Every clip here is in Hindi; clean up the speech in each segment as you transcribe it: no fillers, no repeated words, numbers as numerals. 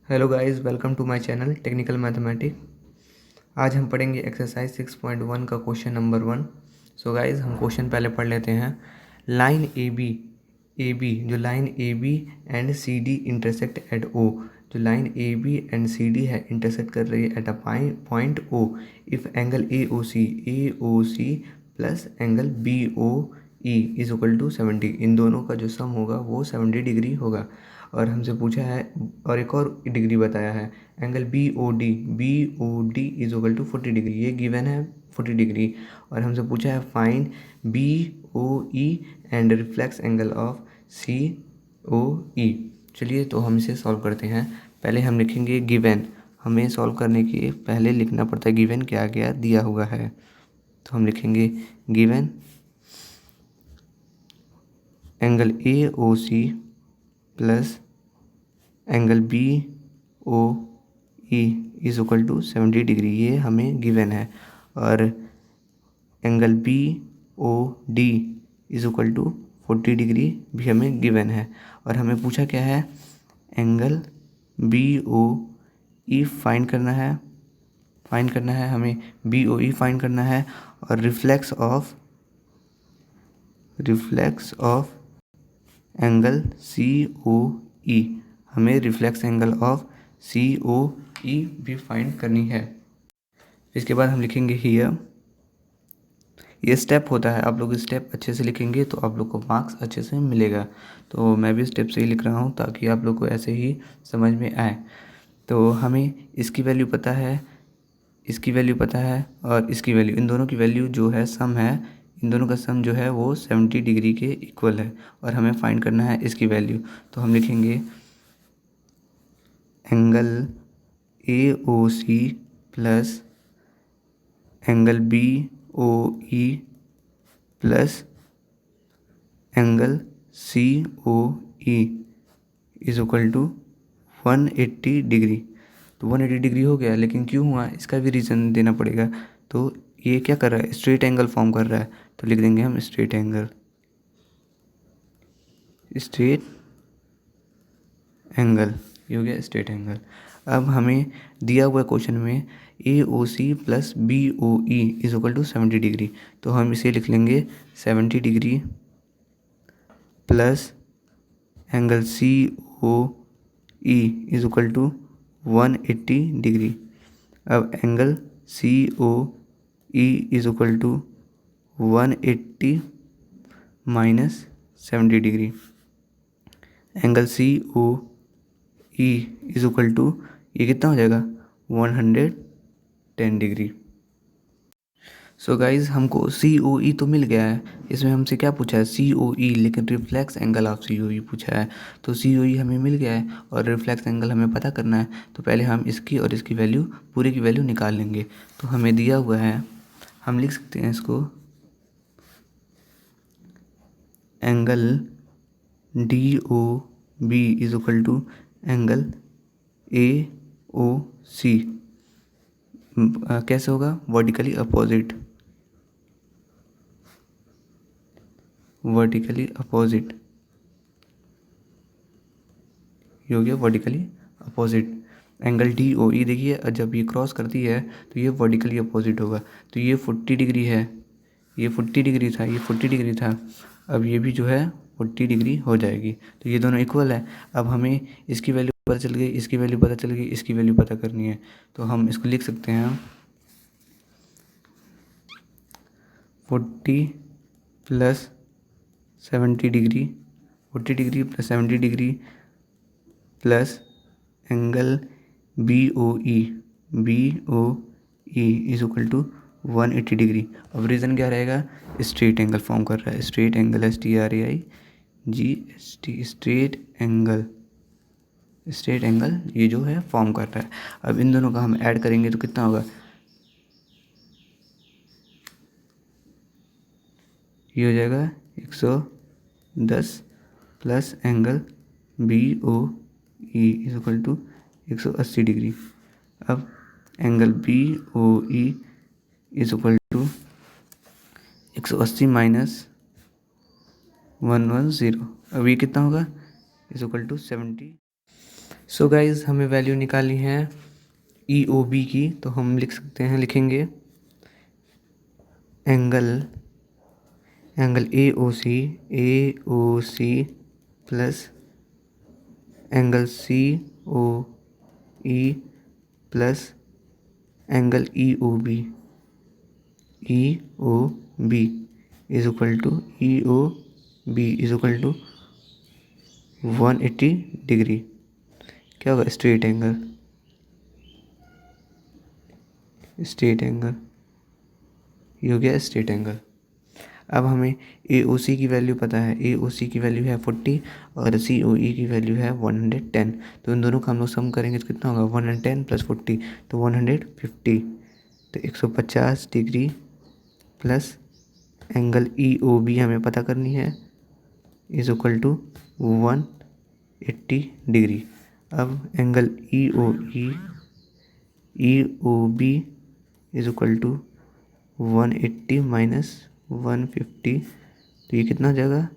Hello guys, welcome to my channel technical mathematics. आज हम पढ़ेंगे एक्सरसाइज 6.1 का क्वेश्चन नंबर 1। सो गाइस, हम क्वेश्चन पहले पढ़ लेते हैं। लाइन ए बी जो line A B and C D intersect at O, जो line A B and C D है इंटरसेक्ट कर रही है at a point O. If angle A O C plus angle B O E is equal to 70, इन दोनों का जो सम होगा वो 70 डिग्री होगा। और हमसे पूछा है और एक और डिग्री बताया है, angle B O D is equal to 40 degree, ये गिवन है 40 डिग्री। और हमसे पूछा है find B O E and reflex angle of C O E. चलिए तो हम इसे सॉल्व करते हैं। पहले हम लिखेंगे गिवन। हमें सॉल्व करने के पहले लिखना पड़ता है गिवन क्या क्या दिया हुआ है। तो हम लिखेंगे given angle A O C plus angle B O E is equal to 70 degree, ये हमें गिवन है। और angle B O D is equal to 40 degree भी हमें गिवन है। और हमें पूछा क्या है, angle B O E find करना है हमें बी ओ ई फाइंड करना है। और reflex of angle C O ई, हमें reflex angle of C O ई भी फाइंड करनी है। इसके बाद हम लिखेंगे हियर, ये स्टेप होता है, आप लोग स्टेप अच्छे से लिखेंगे तो आप लोग को मार्क्स अच्छे से मिलेगा। तो मैं भी स्टेप से ही लिख रहा हूँ ताकि आप लोग को ऐसे ही समझ में आए। तो हमें इसकी वैल्यू पता है, इसकी वैल्यू पता है और इसकी वैल्यू, इन दोनों की वैल्यू जो है सम है, इन दोनों का सम जो है वो 70 डिग्री के इक्वल है। और हमें फाइंड करना है इसकी वैल्यू। तो हम लिखेंगे angle A O C plus angle B O E plus angle C O E is equal to 180 degree. तो 180 डिग्री हो गया, लेकिन क्यों हुआ इसका भी रीज़न देना पड़ेगा। तो ये क्या कर रहा है, स्ट्रेट एंगल फॉर्म कर रहा है, तो लिख देंगे हम स्ट्रेट एंगल ये हो गया स्ट्रेट एंगल। अब हमें दिया हुआ क्वेश्चन में A O C plus B O E is equal to 70 degree, तो हम इसे लिख लेंगे 70 degree plus angle C O E is equal to 180 degree. अब angle C O E is equal to 180 minus 70 degree. Angle C O E is equal to, ये कितना हो जाएगा 110 डिग्री। सो गाइज, हमको सी ओ ई तो मिल गया है, इसमें हमसे क्या पूछा है सी ओ ई, लेकिन reflex angle of C O ई पूछा है। तो सी ओ ई हमें मिल गया है और रिफ्लेक्स एंगल हमें पता करना है। तो पहले हम इसकी और इसकी वैल्यू, पूरी की वैल्यू निकाल लेंगे। तो हमें दिया हुआ है, हम लिख सकते हैं इसको angle D O B is equal to angle A O C, कैसे होगा, वर्टिकली अपोजिट ये हो गया vertically opposite. Angle D O E देखिए, जब ये क्रॉस करती है तो ये वर्टिकली अपोजिट होगा। तो ये 40 डिग्री है, ये 40 डिग्री था, ये 40 डिग्री था, अब ये भी जो है 40 डिग्री हो जाएगी। तो ये दोनों इक्वल है। अब हमें इसकी वैल्यू पता चल गई, इसकी वैल्यू पता चल गई, इसकी वैल्यू पता करनी है। तो हम इसको लिख सकते हैं 40 plus 70 degree, 40 degree plus 70 degree plus angle B O E is equal to 180 degree. अब रीज़न क्या रहेगा, स्ट्रेट एंगल फॉर्म कर रहा है, straight angle STRAIGST, straight angle ये जो है फॉर्म कर रहा है। अब इन दोनों का हम ऐड करेंगे तो कितना होगा, ये हो जाएगा 110 plus angle B O E is equal to 180 degree. अब angle B O E is equal to 180 minus 110, अब ये कितना होगा, is equal to 70। So guys हमें वैल्यू निकाली है EOB की, तो हम लिखेंगे angle AOC plus angle COE plus angle EOB is equal to EOB is equal to 180 degree. क्या होगा? स्ट्रेट एंगल ये हो गया स्ट्रेट एंगल। अब हमें AOC की वैल्यू पता है, AOC की वैल्यू है 40 और COE की वैल्यू है 110। तो इन दोनों का हम लोग सम करेंगे तो कितना होगा? 110 प्लस 40 तो 150, तो 150 डिग्री प्लस एंगल EOB हमें पता करनी है इज इक्वल टू 180 डिग्री। अब angle EOB is equal to 180 minus 150, तो ये कितना हो जाएगा?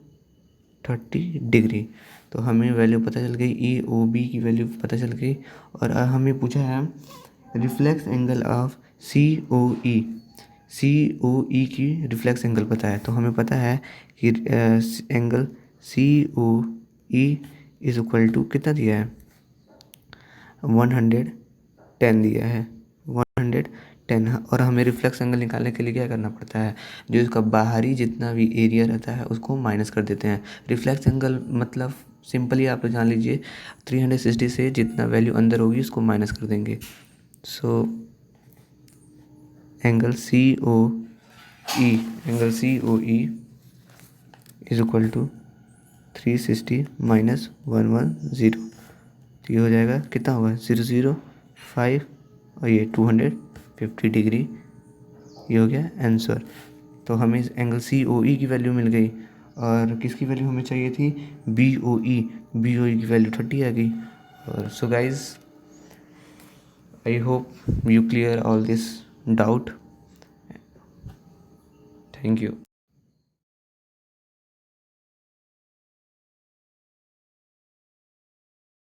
30 डिग्री। तो हमें वैल्यू पता चल गई, EOB की वैल्यू पता चल गई। और हमें पूछा है रिफ्लेक्स एंगल ऑफ COE की रिफ्लेक्स एंगल पता है, तो हमें पता है कि angle COE is equal to कितना दिया है? 110 दिया है, 110। और हमें रिफ्लेक्स एंगल निकालने के लिए क्या करना पड़ता है? जो इसका बाहरी जितना भी एरिया रहता है उसको माइनस कर देते हैं। रिफ्लेक्स एंगल मतलब सिंपली आप लोग जान लीजिए 360 से जितना वैल्यू अंदर होगी उसको माइनस कर देंगे। So angle COE is equal to 360 minus 110, तो ये हो जाएगा कितना होगा? 005 और ये 250 डिग्री। ये हो गया आंसर। तो हमें इस एंगल COE की वैल्यू मिल गई। और किसकी वैल्यू हमें चाहिए थी? BOE की वैल्यू 30 आ गई। और so guys I hope you clear all this doubt. Thank you.